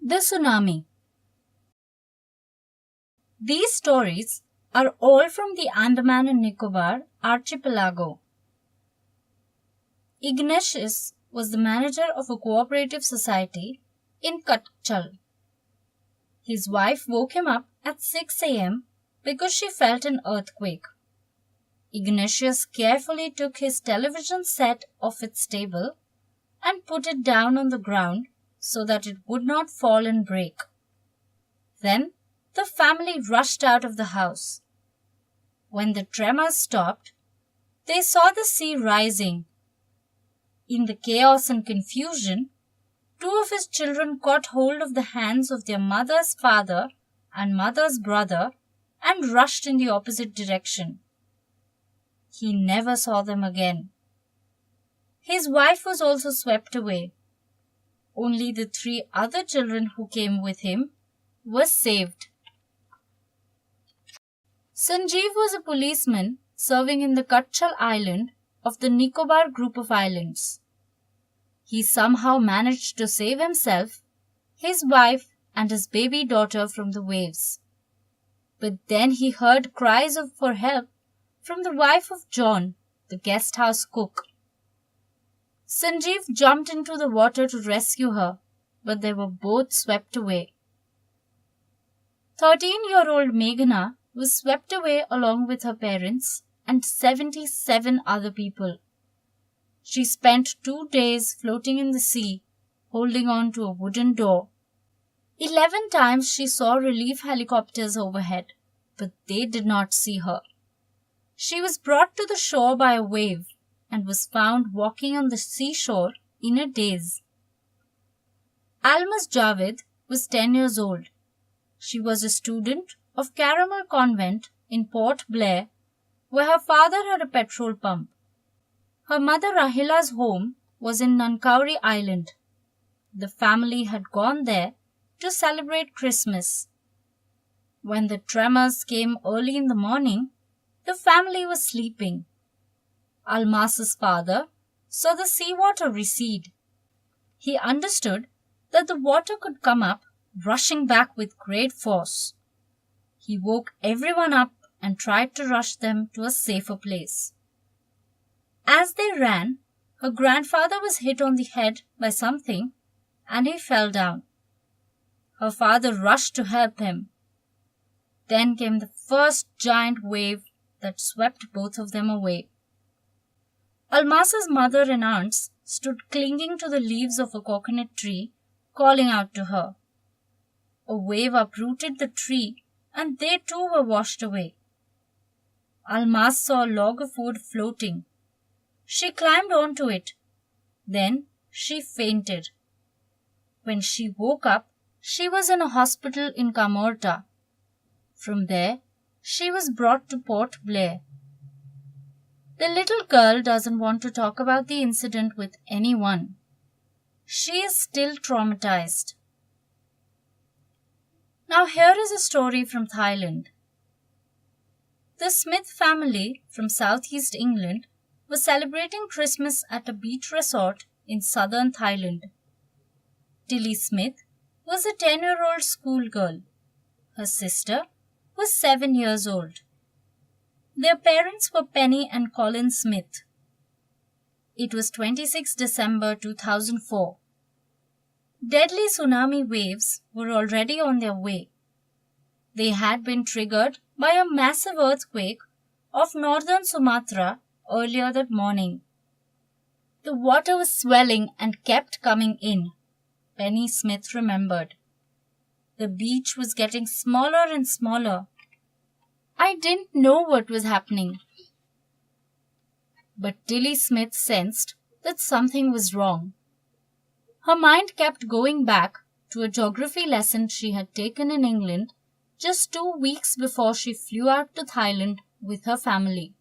The Tsunami. These stories are all from the Andaman and Nicobar archipelago. Ignatius was the manager of a cooperative society in Kutchal. His wife woke him up at 6 a.m. because she felt an earthquake. Ignatius carefully took his television set off its table and put it down on the ground so that it would not fall and break. Then the family rushed out of the house. When the tremors stopped, they saw the sea rising. In the chaos and confusion, two of his children caught hold of the hands of their mother's father and mother's brother and rushed in the opposite direction. He never saw them again. His wife was also swept away. Only the three other children who came with him were saved. Sanjeev was a policeman serving in the Kutchal Island of the Nicobar group of islands. He somehow managed to save himself, his wife, and his baby daughter from the waves. But then he heard cries for help from the wife of John, the guest house cook. Sanjeev jumped into the water to rescue her, but they were both swept away. 13-year-old Meghna was swept away along with her parents and 77 other people. She spent 2 days floating in the sea, holding on to a wooden door. 11 times she saw relief helicopters overhead, but they did not see her. She was brought to the shore by a wave and was found walking on the seashore in a daze. Alma's Javed was 10 years old. She was a student of Caramel Convent in Port Blair, where her father had a petrol pump. Her mother Rahila's home was in Nankauri Island. The family had gone there to celebrate Christmas. When the tremors came early in the morning, the family was sleeping. Alma's father saw the seawater recede. He understood that the water could come up, rushing back with great force. He woke everyone up and tried to rush them to a safer place. As they ran, her grandfather was hit on the head by something and he fell down. Her father rushed to help him. Then came the first giant wave that swept both of them away. Alma's mother and aunts stood clinging to the leaves of a coconut tree, calling out to her. A wave uprooted the tree and they too were washed away. Alma saw a log of wood floating. She climbed onto it. Then she fainted. When she woke up, she was in a hospital in Kamorta. From there, she was brought to Port Blair. The little girl doesn't want to talk about the incident with anyone. She is still traumatized. Now here is a story from Thailand. The Smith family from southeast England was celebrating Christmas at a beach resort in southern Thailand. Tilly Smith was a 10-year-old schoolgirl. Her sister was 7 years old. Their parents were Penny and Colin Smith. It was 26 December 2004. Deadly tsunami waves were already on their way. They had been triggered by a massive earthquake off northern Sumatra earlier that morning. The water was swelling and kept coming in, Penny Smith remembered. The beach was getting smaller and smaller. I didn't know what was happening. But Tilly Smith sensed that something was wrong. Her mind kept going back to a geography lesson she had taken in England just 2 weeks before she flew out to Thailand with her family.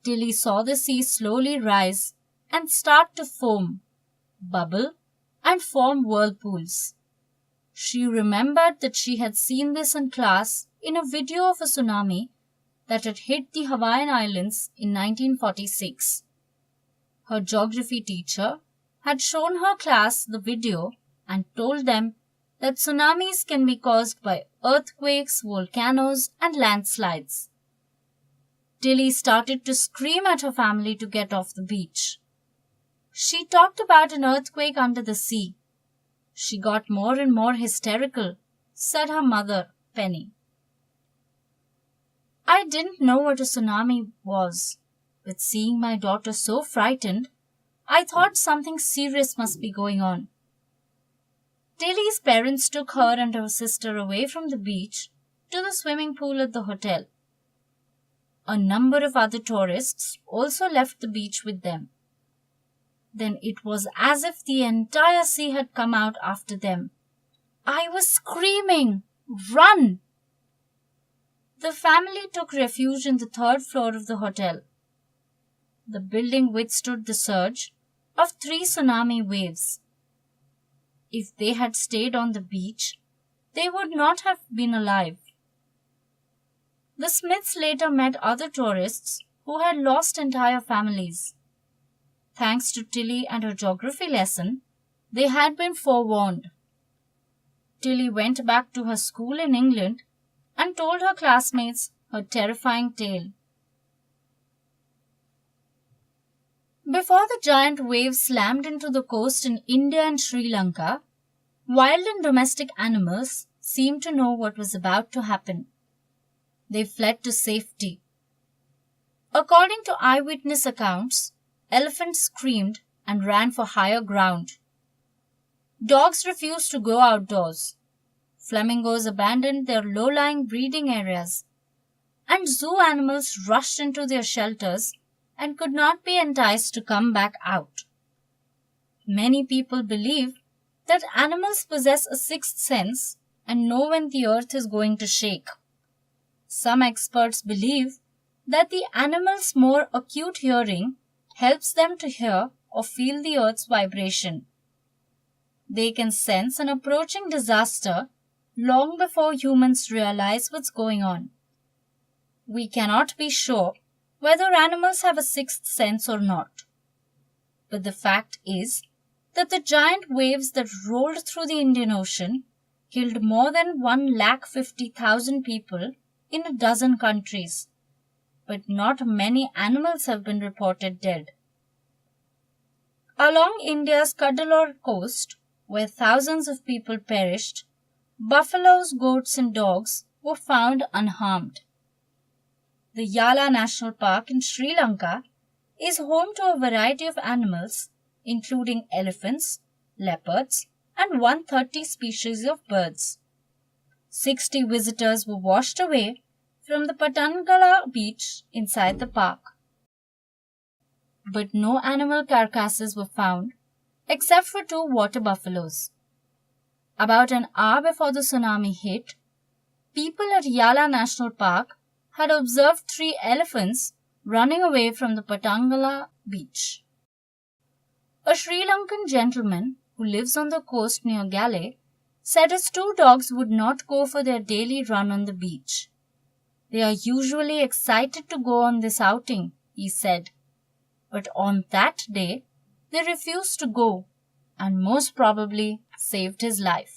Tilly saw the sea slowly rise and start to foam, bubble, and form whirlpools. She remembered that she had seen this in class in a video of a tsunami that had hit the Hawaiian Islands in 1946. Her geography teacher had shown her class the video and told them that tsunamis can be caused by earthquakes, volcanoes, and landslides. Tilly started to scream at her family to get off the beach. She talked about an earthquake under the sea. She got more and more hysterical, said her mother, Penny. I didn't know what a tsunami was, but seeing my daughter so frightened, I thought something serious must be going on. Tilly's parents took her and her sister away from the beach to the swimming pool at the hotel. A number of other tourists also left the beach with them. Then it was as if the entire sea had come out after them. I was screaming, "Run!" The family took refuge in the third floor of the hotel. The building withstood the surge of 3 tsunami waves. If they had stayed on the beach, they would not have been alive. The Smiths later met other tourists who had lost entire families. Thanks to Tilly and her geography lesson, they had been forewarned. Tilly went back to her school in England and told her classmates her terrifying tale. Before the giant waves slammed into the coast in India and Sri Lanka, wild and domestic animals seemed to know what was about to happen. They fled to safety. According to eyewitness accounts, elephants screamed and ran for higher ground. Dogs refused to go outdoors. Flamingos abandoned their low-lying breeding areas, and zoo animals rushed into their shelters and could not be enticed to come back out. Many people believe that animals possess a sixth sense and know when the earth is going to shake. Some experts believe that the animal's more acute hearing helps them to hear or feel the earth's vibration. They can sense an approaching disaster long before humans realize what's going on. We cannot be sure whether animals have a sixth sense or not. But the fact is that the giant waves that rolled through the Indian Ocean killed more than 150,000 people in a dozen countries, but not many animals have been reported dead. Along India's Cuddalore coast, where thousands of people perished, buffaloes, goats, and dogs were found unharmed. The Yala National Park in Sri Lanka is home to a variety of animals, including elephants, leopards, and 130 species of birds. 60 visitors were washed away from the Patangala beach inside the park. But no animal carcasses were found except for 2 water buffaloes. About an hour before the tsunami hit, people at Yala National Park had observed 3 elephants running away from the Patangala beach. A Sri Lankan gentleman who lives on the coast near Galle said his 2 dogs would not go for their daily run on the beach. They are usually excited to go on this outing, he said. But on that day, they refused to go and most probably saved his life.